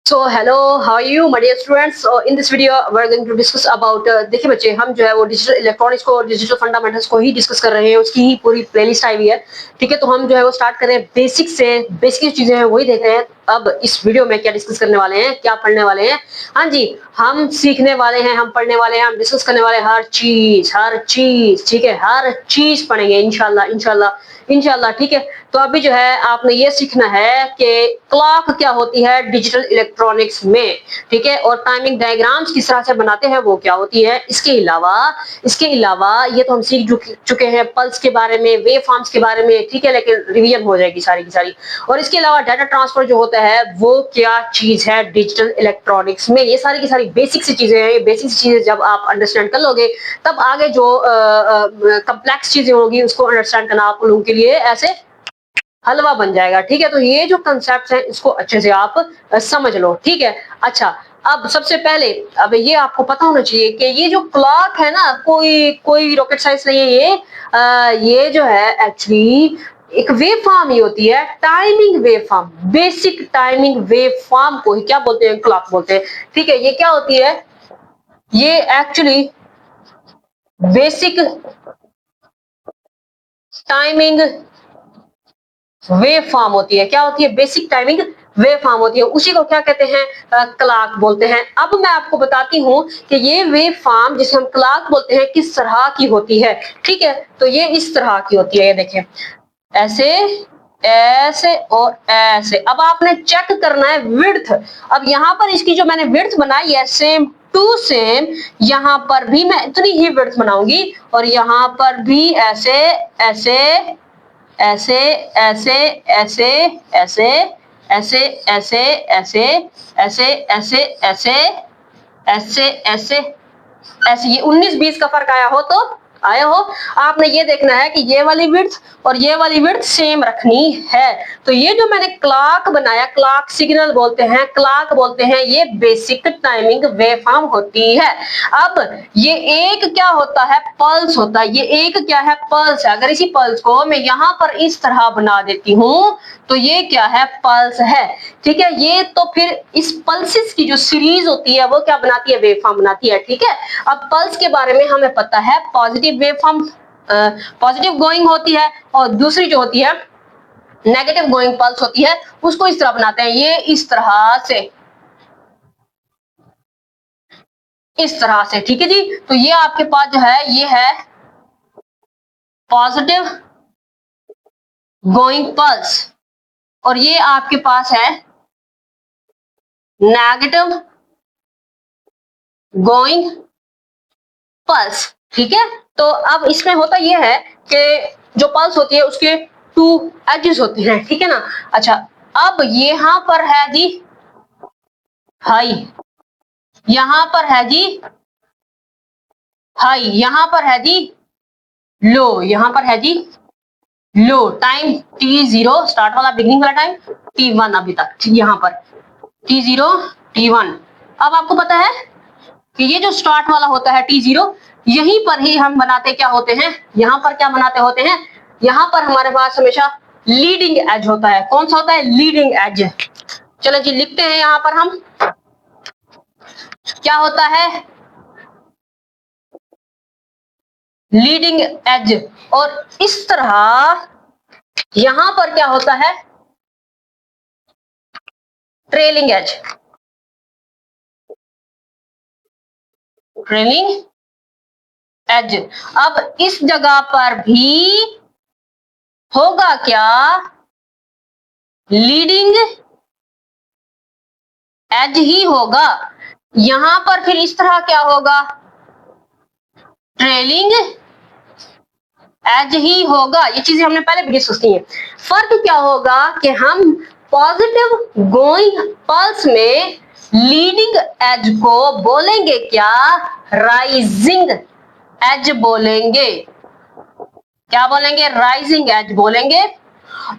So hello, how are you my dear students. In this video we are going to discuss about, देखिए बच्चे, हम जो है वो डिजिटल इलेक्ट्रॉनिक्स को, डिजिटल फंडामेंटल्स को ही डिस्कस कर रहे हैं। उसकी ही पूरी प्लेलिस्ट आई हुई है। ठीक है, तो हम जो है वो स्टार्ट कर रहे हैं बेसिक से। बेसिक चीजें हैं वही देख रहे हैं। अब इस वीडियो में क्या डिस्कस करने वाले हैं, क्या पढ़ने वाले हैं? हाँ जी, हम सीखने वाले हैं, हम पढ़ने वाले हैं, हम डिस्कस करने वाले हैं हर चीज। ठीक है, हर चीज पढ़ेंगे इंशाल्लाह इंशाल्लाह इंशाल्लाह। ठीक है, तो अभी जो है आपने ये सीखना है कि क्लॉक क्या होती है डिजिटल इलेक्ट्रॉनिक्स में। ठीक है, और टाइमिंग डायग्राम्स किस तरह से बनाते हैं वो क्या होती है। इसके अलावा ये तो हम सीख चुके हैं पल्स के बारे में, वेव फॉर्म्स के बारे में। ठीक है, लेकिन रिवीजन हो जाएगी सारी की सारी। और इसके अलावा डाटा ट्रांसफर जो होता है वो क्या चीज है डिजिटल इलेक्ट्रॉनिक्स में। ये सारी की सारी बेसिक सी चीजें हैं। ये बेसिक सी चीजें जब आप अंडरस्टैंड कर लोगे तब आगे जो कम्प्लेक्स चीजें होगी उसको अंडरस्टैंड करना आप लोगों के लिए ऐसे हलवा बन जाएगा। ठीक है, तो ये जो कंसेप्ट है इसको अच्छे से आप समझ लो। ठीक है, अच्छा, अब सबसे पहले अब ये आपको पता होना चाहिए कि ये जो क्लॉक है ना, कोई रॉकेट साइंस नहीं है ये। ये जो है एक्चुअली एक वेव फॉर्म ही होती है, timing wave form. Basic timing wave form को ही क्या बोलते हैं, क्लॉक बोलते हैं। ठीक है, ये क्या होती है, ये actually basic timing wave form होती है। क्या होती है, बेसिक टाइमिंग वेव फॉर्म होती है। उसी को क्या कहते हैं, क्लॉक बोलते हैं। अब मैं आपको बताती हूँ कि ये वेव फॉर्म जिसे हम क्लॉक बोलते हैं किस तरह की होती है। ठीक है, तो ये इस तरह की होती है। ये देखें, ऐसे ऐसे और ऐसे। अब आपने चेक करना है विड्थ। अब यहाँ पर इसकी जो मैंने विड्थ बनाई है सेम टू सेम, यहाँ पर भी मैं इतनी ही विड्थ बनाऊंगी और यहाँ पर भी ऐसे ऐसे ऐसे ऐसे ऐसे ऐसे ऐसे ऐसे ऐसे ऐसे ऐसे ऐसे ऐसे ऐसे ऐसे। ये 19-20 का फर्क आया हो। आपने ये देखना है कि ये वाली विड्थ और ये वाली विड्थ सेम रखनी है। तो ये जो मैंने क्लॉक बनाया, क्लॉक सिग्नल बोलते हैं, क्लॉक बोलते हैं, ये बेसिक टाइमिंग वेव फॉर्म होती है। अब ये एक क्या होता है, पल्स होता है। ये एक क्या है, पल्स है। अगर इसी पल्स को मैं यहाँ पर इस तरह बना देती हूँ तो ये क्या है, पल्स है। ठीक है, ये तो फिर इस पल्सेस की जो सीरीज होती है वो क्या बनाती है, वेव फॉर्म बनाती है। ठीक है, अब पल्स के बारे में हमें पता है, positive wave form positive going होती है और दूसरी जो होती है नेगेटिव गोइंग पल्स होती है। उसको इस तरह बनाते हैं, ये इस तरह से। ठीक है जी, तो ये आपके पास जो है ये है पॉजिटिव गोइंग पल्स और ये आपके पास है नेगेटिव गोइंग पल्स। ठीक है, तो अब इसमें होता यह है कि जो पल्स होती है उसके टू एजेस होते हैं। ठीक है ना। अच्छा, अब यहां पर है जी हाई, यहां पर है जी हाई, यहां पर है जी लो, यहां पर है जी लो। टाइम t0 स्टार्ट वाला, बिगिनिंग वाला टाइम t1 अभी तक, यहां पर t0 t1। अब आपको पता है कि ये जो स्टार्ट वाला होता है t0, यहीं पर ही हम बनाते क्या होते हैं, यहां पर क्या बनाते होते हैं, यहां पर हमारे पास हमेशा लीडिंग एज होता है। कौन सा होता है, लीडिंग एज। चलो जी, लिखते हैं यहां पर हम क्या होता है, लीडिंग एज। और इस तरह यहां पर क्या होता है, ट्रेलिंग एज। Trailing edge. अब इस जगह पर भी होगा क्या, लीडिंग एज ही होगा। यहां पर फिर इस तरह क्या होगा, ट्रेलिंग एज ही होगा। ये चीजें हमने पहले भी डिस्कस की है। फर्क क्या होगा कि हम पॉजिटिव गोइंग पल्स में लीडिंग एज को बोलेंगे क्या, राइजिंग एज बोलेंगे। क्या बोलेंगे, राइजिंग एज बोलेंगे।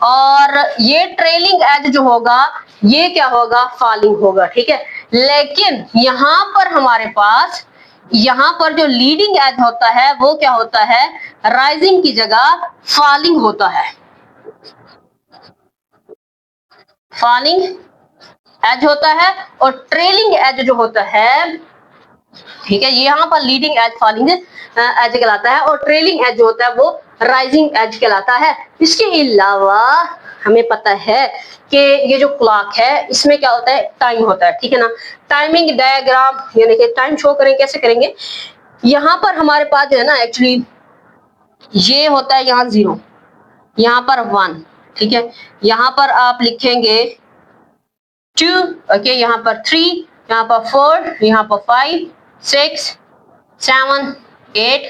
और ये ट्रेलिंग एज जो होगा ये क्या होगा, फॉलिंग होगा। ठीक है, लेकिन यहां पर हमारे पास यहां पर जो लीडिंग एज होता है वो क्या होता है, राइजिंग की जगह फॉलिंग होता है। फॉलिंग एज होता है, और ट्रेलिंग एज जो होता है, ठीक है, यहाँ पर लीडिंग एज फॉलिंग एज कहलाता है, और ट्रेलिंग एज जो होता है वो राइजिंग एज कहलाता है। इसके अलावा हमें पता है कि ये जो क्लॉक है इसमें क्या होता है, टाइम होता है, ठीक है ना। टाइमिंग डायग्राम यानी कि टाइम शो करें, कैसे करेंगे, यहाँ पर हमारे पास जो है ना एक्चुअली ये होता है यहाँ 0, यहाँ पर 1, ठीक है, यहाँ पर आप लिखेंगे 2, ओके, यहाँ पर 3, यहाँ पर 4, यहाँ पर 5, 6, 7, 8,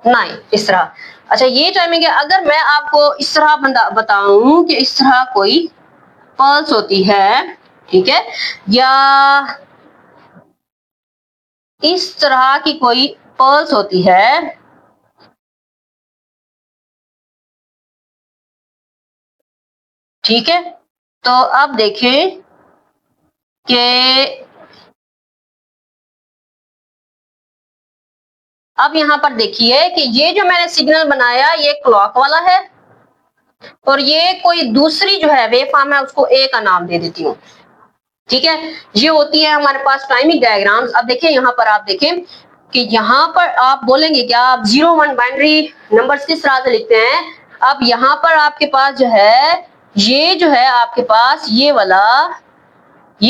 9, इस तरह। अच्छा, ये टाइमिंग है। अगर मैं आपको इस तरह बताऊं कि इस तरह कोई पल्स होती है, ठीक है, या इस तरह की कोई पल्स होती है, ठीक है, तो अब देखें कि अब यहाँ पर देखिए कि ये जो मैंने सिग्नल बनाया ये क्लॉक वाला है, और ये कोई दूसरी जो है वेव फॉर्म है उसको ए का नाम दे देती हूँ, ठीक है। ये होती है हमारे पास टाइमिंग डायग्राम्स। अब देखिए यहाँ पर आप देखें कि यहाँ पर आप बोलेंगे क्या, आप 0-1 बाइनरी नंबर्स किस तरह से लिखते हैं। अब यहाँ पर आपके पास जो है ये जो है आपके पास ये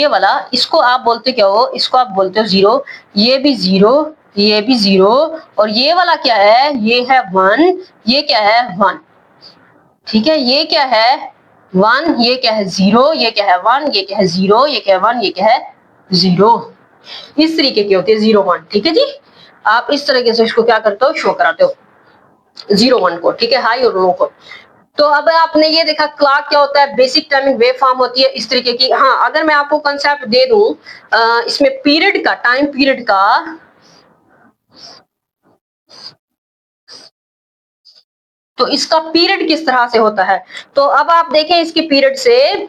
वाला इसको आप बोलते क्या हो, इसको आप बोलते हो 0, ये भी 0, ये भी 0, और ये वाला क्या है, ये है 1, ये क्या है 1, ठीक है, ये क्या है 1, ये क्या है 0, ये क्या है 1, ये क्या है 0, ये क्या है 1, ये क्या है 0। इस तरीके की होती है 0-1, ठीक है जी। आप इस तरीके से इसको क्या करते हो, शो कराते हो 0-1 को, ठीक है, हाई और लो को। तो अब आपने ये देखा क्लॉक क्या होता है, बेसिक टाइमिंग वेव फॉर्म होती है इस तरीके की। हाँ, अगर मैं आपको कंसेप्ट दे दूं इसमें पीरियड का, टाइम पीरियड का, तो इसका पीरियड किस तरह से होता है, तो अब आप देखें इसकी पीरियड से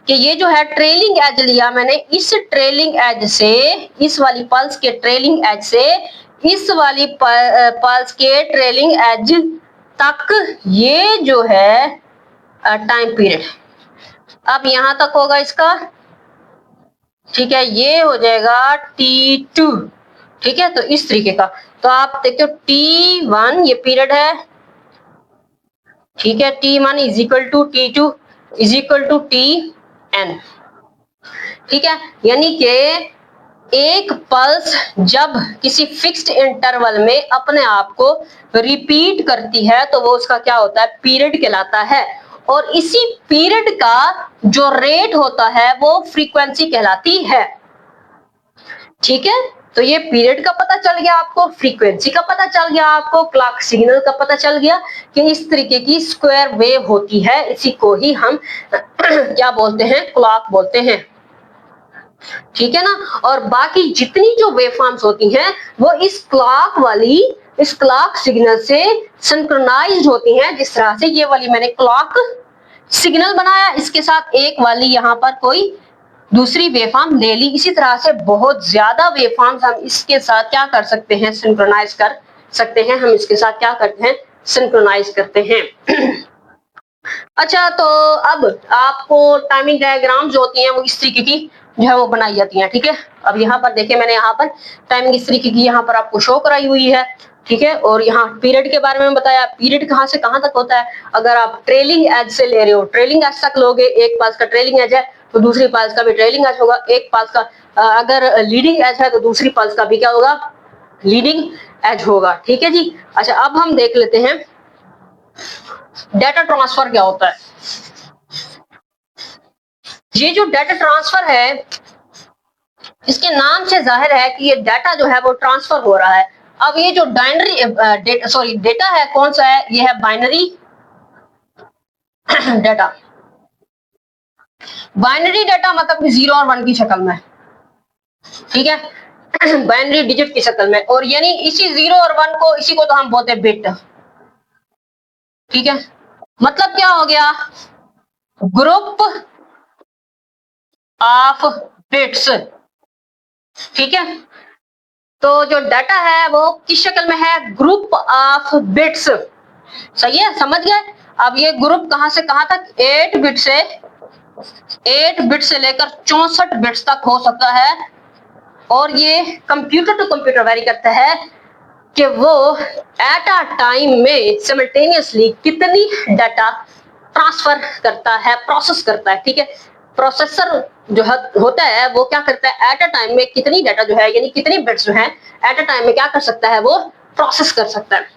कि ये जो है ट्रेलिंग एज लिया मैंने, इस ट्रेलिंग एज से, इस वाली पल्स के ट्रेलिंग एज से इस वाली पल्स के ट्रेलिंग एज तक ये जो है टाइम पीरियड। अब यहां तक होगा इसका, ठीक है, ये हो जाएगा T2, ठीक है, तो इस तरीके का। तो आप देखते हो T1 ये पीरियड है, ठीक है, T1 is equal to T2 is equal to Tn, ठीक है, यानी कि एक पल्स जब किसी फिक्स्ड इंटरवल में अपने आप को रिपीट करती है तो वो उसका क्या होता है, पीरियड कहलाता है। और इसी पीरियड का जो रेट होता है वो फ्रीक्वेंसी कहलाती है, ठीक है। तो ये पीरियड का पता चल गया आपको, फ्रीक्वेंसी का पता चल गया आपको, क्लॉक सिग्नल का पता चल गया कि इस तरीके की स्क्वायर वेव होती है, इसी को ही हम क्या बोलते हैं, क्लॉक बोलते हैं, ठीक है ना। और बाकी जितनी जो वेवफॉर्म्स होती हैं वो इस क्लॉक सिग्नल से सिंक्रोनाइज्ड होती हैं। जिस तरह से ये वाली मैंने क्लॉक सिग्नल बनाया, इसके साथ एक वाली यहाँ पर कोई दूसरी वेवफॉर्म ले ली, इसी तरह से बहुत ज्यादा वेवफॉर्म्स हम इसके साथ क्या कर सकते हैं, सिंक्रोनाइज कर सकते हैं। हम इसके साथ क्या करते हैं, सिंक्रोनाइज करते हैं। अच्छा, तो अब आपको टाइमिंग डायग्राम जो होती हैं वो इस तरीके की जो है वो बनाई जाती हैं, ठीक है। अब यहाँ पर देखिए मैंने यहाँ पर टाइमिंग इस तरीके की यहाँ पर आपको शो कराई हुई है, ठीक है। और यहाँ पीरियड के बारे में बताया, पीरियड कहाँ से कहाँ तक होता है। अगर आप ट्रेलिंग एज से ले रहे हो, ट्रेलिंग एज तक लोगे, एक पास का ट्रेलिंग एज है तो दूसरी पास का भी ट्रेलिंग एज होगा, एक पास का अगर लीडिंग एज है तो दूसरी पास का भी क्या होगा, लीडिंग एज होगा, ठीक है जी। अच्छा, अब हम देख लेते हैं डाटा ट्रांसफर क्या होता है। ये जो डाटा ट्रांसफर है इसके नाम से जाहिर है कि ये डाटा जो है वो ट्रांसफर हो रहा है। अब ये जो डेटा है कौन सा है, ये है बाइनरी डाटा। बाइनरी डाटा मतलब 0 और 1 की शक्ल में, ठीक है, बाइनरी डिजिट की शक्ल में। और यानी इसी 0 और 1 को, इसी को तो हम बोलते हैं बिट, ठीक है। मतलब क्या हो गया, ग्रुप ऑफ बिट्स, ठीक है। तो जो डाटा है वो किस शक्ल में है, ग्रुप ऑफ बिट्स, सही है, समझ गए। अब ये ग्रुप कहां से कहां तक, 8 बिट से 8 बिट से लेकर 64 बिट्स तक हो सकता है। और ये कंप्यूटर टू कंप्यूटर वेरी करता है कि वो एट अ टाइम में सिमल्टेनियसली कितनी डाटा ट्रांसफर करता है, प्रोसेस करता है। ठीक है, प्रोसेसर जो होता है वो क्या करता है, एट अ टाइम में कितनी डाटा जो है, यानी कितनी बिट्स जो है एट अ टाइम में क्या कर सकता है, वो प्रोसेस कर सकता है।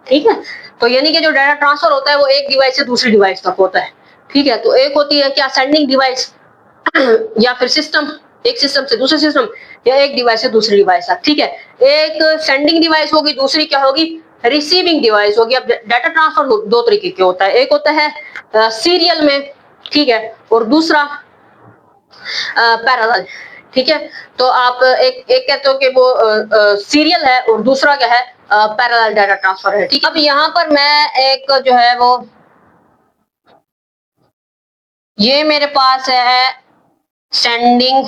ठीक है, तो यानी कि जो डाटा ट्रांसफर होता है वो एक डिवाइस से दूसरी डिवाइस तक होता है। ठीक है, तो एक होती है क्या, सेंडिंग डिवाइस या फिर सिस्टम, एक सिस्टम से दूसरे सिस्टम, या एक डिवाइस से दूसरी डिवाइस तक। ठीक है, एक सेंडिंग डिवाइस होगी, दूसरी क्या होगी, रिसीविंग डिवाइस होगी। अब डाटा ट्रांसफर दो तरीके के होता है, एक होता है सीरियल में, ठीक है, और दूसरा पैरेलल। ठीक है, तो आप एक एक कहते हो कि वो सीरियल है और दूसरा क्या है, पैरेलल डाटा ट्रांसफर है। ठीक है, अब यहाँ पर मैं एक जो है वो, ये मेरे पास है सेंडिंग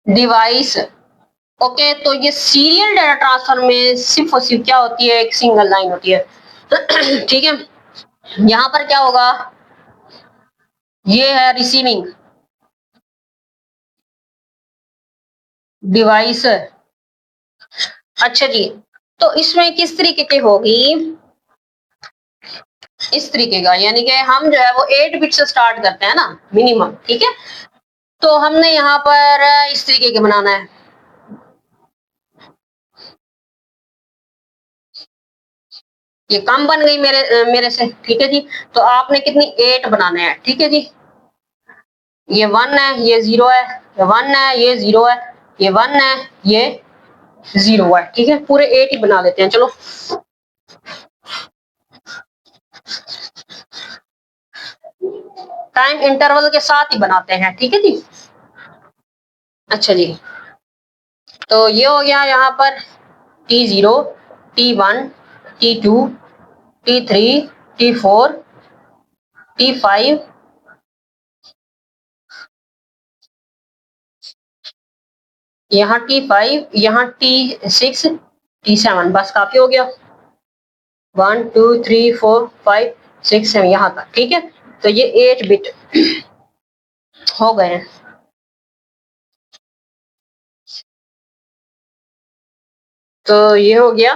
डिवाइस। ओके, तो ये सीरियल डाटा ट्रांसफर में सिर्फ और सिर्फ क्या होती है, एक सिंगल लाइन होती है। ठीक है, यहां पर क्या होगा, ये है रिसीविंग डिवाइस। अच्छा जी, तो इसमें किस तरीके की होगी, इस तरीके का, यानी कि हम जो है वो 8 बिट से स्टार्ट करते हैं ना मिनिमम। ठीक है, तो हमने यहाँ पर इस तरीके के बनाना है। ये कम बन गई मेरे से। ठीक है जी, तो आपने कितनी, 8 बनाने हैं। ठीक है जी, ये 1 है, ये 0 है, ये 1 है, ये 0 है, ये 1 है, ये 0 है। ठीक है, पूरे 8 ही बना लेते हैं। चलो, टाइम इंटरवल के साथ ही बनाते हैं। ठीक है जी, अच्छा जी, तो ये हो गया यहाँ पर T0, T1, T2, T3, T4, T5, यहाँ T5, यहाँ T6, T7, बस काफी हो गया। 1 2 3 4 5 6 7 यहाँ तक। ठीक है, तो ये 8 बिट हो गए हैं। तो ये हो गया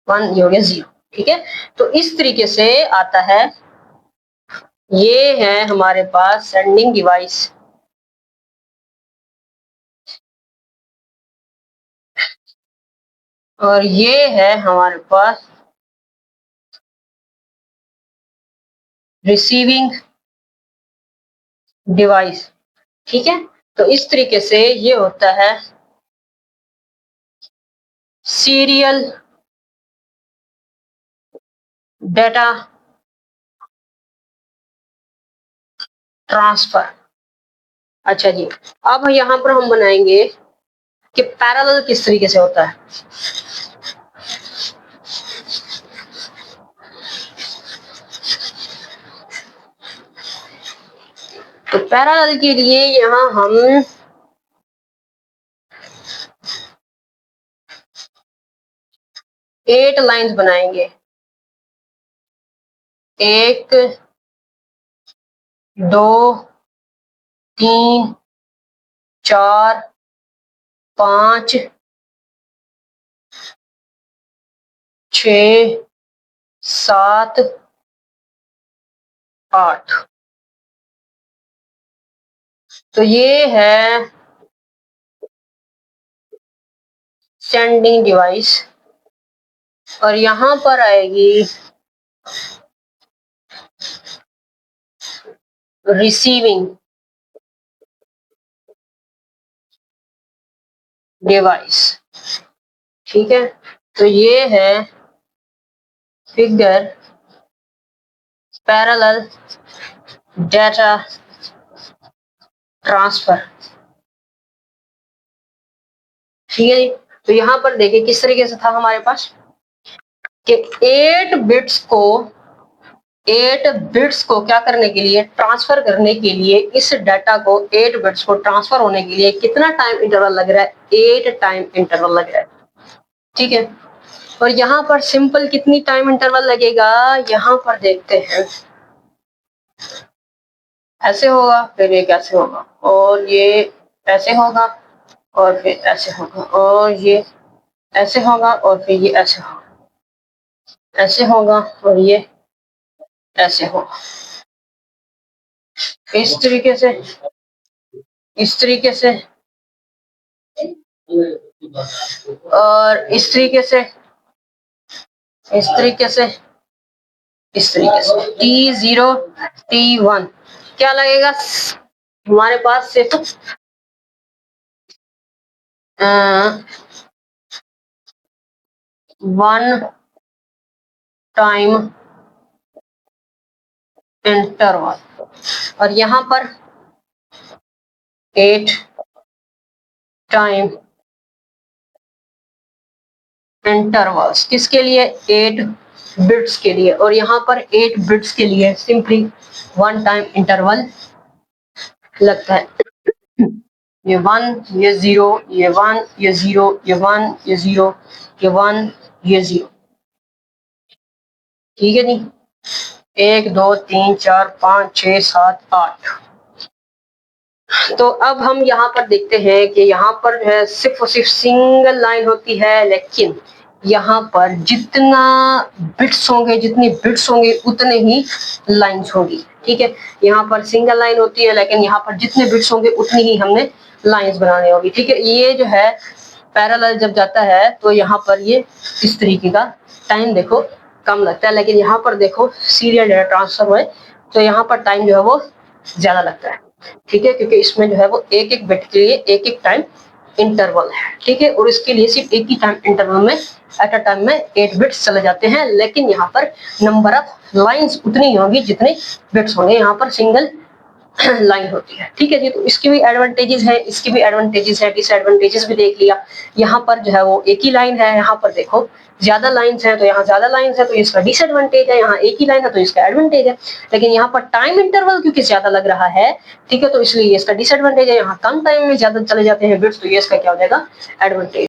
1, ये हो गया 0। ठीक है, तो इस तरीके से आता है। ये है हमारे पास सेंडिंग डिवाइस, और ये है हमारे पास रिसीविंग डिवाइस। ठीक है, तो इस तरीके से ये होता है सीरियल डाटा ट्रांसफर। अच्छा जी, अब यहाँ पर हम बनाएंगे कि पैरेलल किस तरीके से होता है। तो पैरेलल के लिए यहाँ हम एट लाइंस बनाएंगे, 1 2 3 4 5 6 7 8। तो ये है सेंडिंग डिवाइस, और यहां पर आएगी रिसीविंग डिवाइस। ठीक है, तो ये है फिगर पैरेलल डाटा ट्रांसफर। ठीक है, तो यहां पर देखिए किस तरीके से था हमारे पास कि 8 बिट्स को क्या करने के लिए, ट्रांसफर करने के लिए, इस डाटा को 8 बिट्स को ट्रांसफर होने के लिए कितना टाइम इंटरवल लग रहा है, 8 टाइम इंटरवल लग रहा है। ठीक है, और यहाँ पर सिंपल कितनी टाइम इंटरवल लगेगा, यहाँ पर देखते हैं। ऐसे होगा, फिर ये कैसे होगा, और ये ऐसे होगा, और फिर ऐसे होगा, और ये ऐसे होगा, और फिर ये ऐसे होगा, ऐसे होगा, और ये ऐसे होगा। इस तरीके से, इस तरीके से, और इस तरीके से, इस तरीके से, इस तरीके से। T0 T1 क्या लगेगा हमारे पास सिर्फ 1 टाइम इंटरवल, और यहाँ पर 8 टाइम इंटरवल्स। किसके लिए? 8 बिट्स के लिए, और यहाँ पर 8 बिट्स के लिए सिंपली 1 टाइम इंटरवल लगता है। ये 1, ये 0, ये 1, ये 0, ये 1, ये 0, ये 1, ये 0। ठीक है जी। 1 2 3 4 5 6 7 8। तो अब हम यहाँ पर देखते हैं कि यहाँ पर जो है सिर्फ और सिर्फ सिंगल लाइन होती है, लेकिन यहाँ पर जितना बिट्स होंगे, जितनी बिट्स होंगे उतने ही लाइंस होगी। ठीक है, यहाँ पर सिंगल लाइन होती है, लेकिन यहाँ पर जितने बिट्स होंगे उतनी ही हमने लाइंस बनानी होगी। ठीक है, ये जो है पैरेलल जब जाता है तो यहाँ पर ये इस तरीके का टाइम देखो कम लगता है, लेकिन यहाँ पर देखो सीरियल डेटा ट्रांसफर है तो यहाँ पर टाइम जो है वो ज्यादा लगता है। ठीक है, क्योंकि इसमें जो है वो एक एक बिट के लिए एक एक टाइम इंटरवल है। ठीक है, और इसके लिए सिर्फ एक ही टाइम इंटरवल में एट अ टाइम में 8 बिट्स चले जाते हैं, लेकिन यहाँ पर नंबर ऑफ लाइंस उतनी ही होगी जितने बिट्स होंगे। यहाँ पर सिंगल लाइन होती है। ठीक है जी, तो इसकी भी एडवांटेजेस है, इसकी भी एडवांटेजेस है, डिसएडवांटेजेस भी देख लिया। यहाँ पर जो है वो एक ही लाइन है, यहाँ पर देखो ज्यादा लाइंस है तो यहाँ ज्यादा लाइंस है तो इसका डिसएडवांटेज है, यहाँ एक ही लाइन है तो इसका एडवांटेज है। लेकिन यहाँ पर टाइम इंटरवल क्योंकि ज्यादा लग रहा है, ठीक है, तो इसलिए इसका डिसएडवांटेज है। यहाँ कम टाइम में ज्यादा चले जाते हैं बिट्स, तो ये इसका क्या हो जाएगा? एडवांटेज।